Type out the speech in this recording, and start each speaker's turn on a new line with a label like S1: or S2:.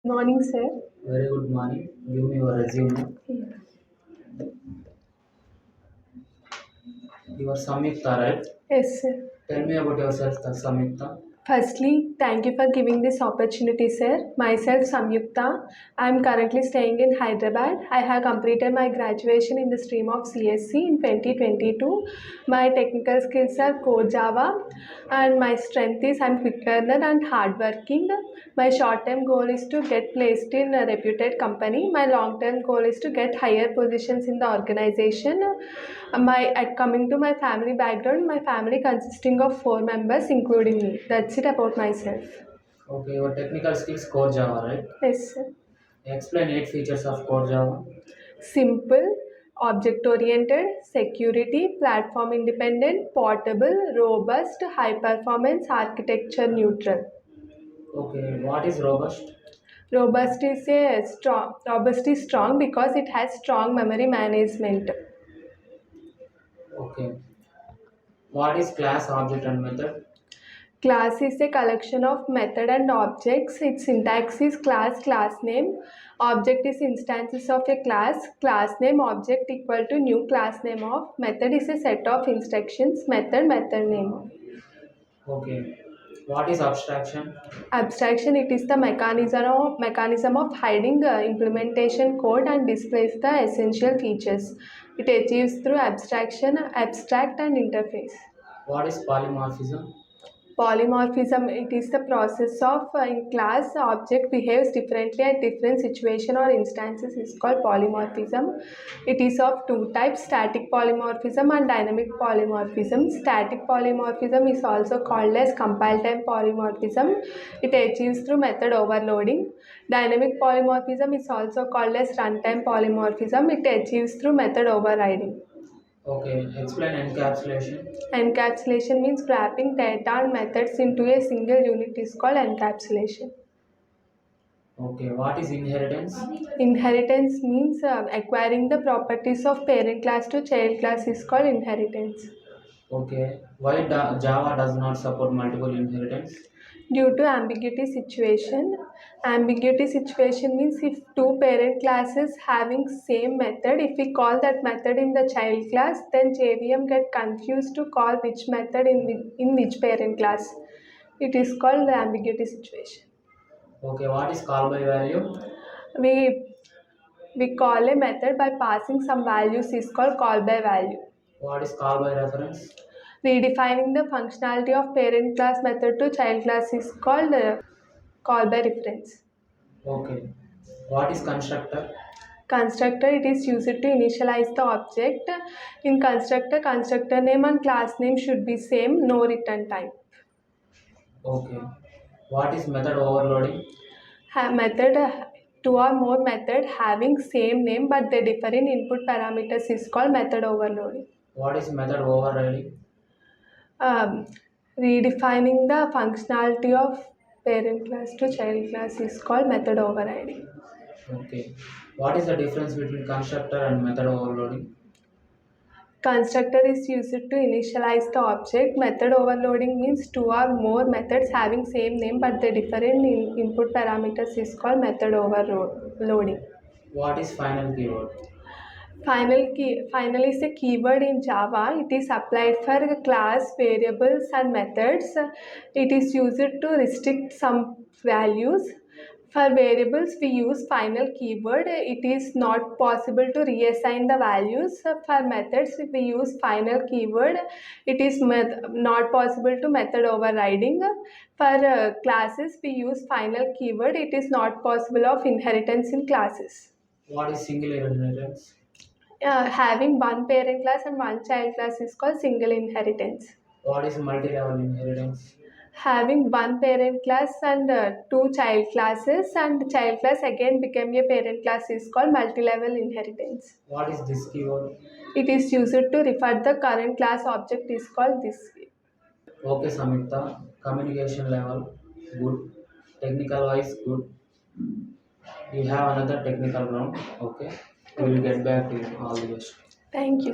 S1: Morning, sir.
S2: Very good morning. Give me your resume.
S1: Yeah.
S2: You are Samyukta, right?
S1: Yes, sir.
S2: Tell me about yourself, Samyukta.
S1: Firstly, thank you for giving this opportunity, sir. Myself, Samyukta. I am currently staying in Hyderabad. I have completed my graduation in the stream of CSC in 2022. My technical skills are Core Java, and my strength is I'm quick learner and hardworking. My short-term goal is to get placed in a reputed company. My long-term goal is to get higher positions in the organization. Coming to my family background, my family consisting of 4 members, including me. That's it about myself.
S2: Okay, your technical skills Core Java, right?
S1: Yes, sir.
S2: Explain 8 features of Core Java.
S1: Simple, object oriented, security, platform independent, portable, robust, high performance, architecture neutral.
S2: Okay, what is robust?
S1: Robust is strong because it has strong memory management.
S2: Okay, what is class, object, and method?
S1: Class is a collection of method and objects. Its syntax is class, class name. Object is instances of a class. Class name object equal to new class name of. Method is a set of instructions. Method, method name.
S2: Okay, what is abstraction?
S1: Abstraction, it is the mechanism of hiding implementation code and displays the essential features. It achieves through abstraction, abstract and interface.
S2: What is polymorphism?
S1: Polymorphism, it is the process of in class object behaves differently at different situation or instances is called polymorphism. It is of two types, static polymorphism and dynamic polymorphism. Static polymorphism is also called as compile time polymorphism. It achieves through method overloading. Dynamic polymorphism is also called as runtime polymorphism. It achieves through method overriding.
S2: Okay, explain encapsulation.
S1: Encapsulation means wrapping data and methods into a single unit is called encapsulation.
S2: Okay, what is inheritance?
S1: Inheritance means acquiring the properties of parent class to child class is called inheritance.
S2: Okay, why Java does not support multiple inheritance?
S1: Due to ambiguity situation, ambiguity situation means if two parent classes having same method, if we call that method in the child class, then JVM get confused to call which method in which parent class. It is called the ambiguity situation.
S2: Okay, what is call by value?
S1: We we call a method by passing some values is called call by value.
S2: What is call by reference?
S1: Redefining the functionality of parent class method to child class is called call by reference.
S2: Okay, what is constructor?
S1: Constructor, it is used to initialize the object. In constructor name and class name should be same, no return type.
S2: Okay. What is method overloading?
S1: Method, two or more method having same name but they differ in input parameters is called method overloading.
S2: What is method overriding?
S1: um, Redefining the functionality of parent class to child class is called method overriding.
S2: Okay. What is the difference between constructor and method overloading?
S1: Constructor is used to initialize the object. Method overloading means two or more methods having same name but they differ in input parameters is called method overloading.
S2: What is final keyword?
S1: Final is a keyword in Java. It is applied for class, variables, and methods. It is used to restrict some values. For variables, we use final keyword. It is not possible to reassign the values. For methods, we use final keyword. It is not possible to method overriding. For classes, we use final keyword. It is not possible of inheritance in classes.
S2: What is singular inheritance?
S1: Having one parent class and one child class is called single inheritance.
S2: What is multi-level inheritance?
S1: Having one parent class and two child classes and child class again became a parent class is called multi-level inheritance.
S2: What is this keyword?
S1: It is used to refer the current class object is called this.
S2: Okay, Samyukta. Communication level, good. Technical wise, good. You have another technical round. Okay. We will
S1: Okay.
S2: get back to you. All the best.
S1: Thank you.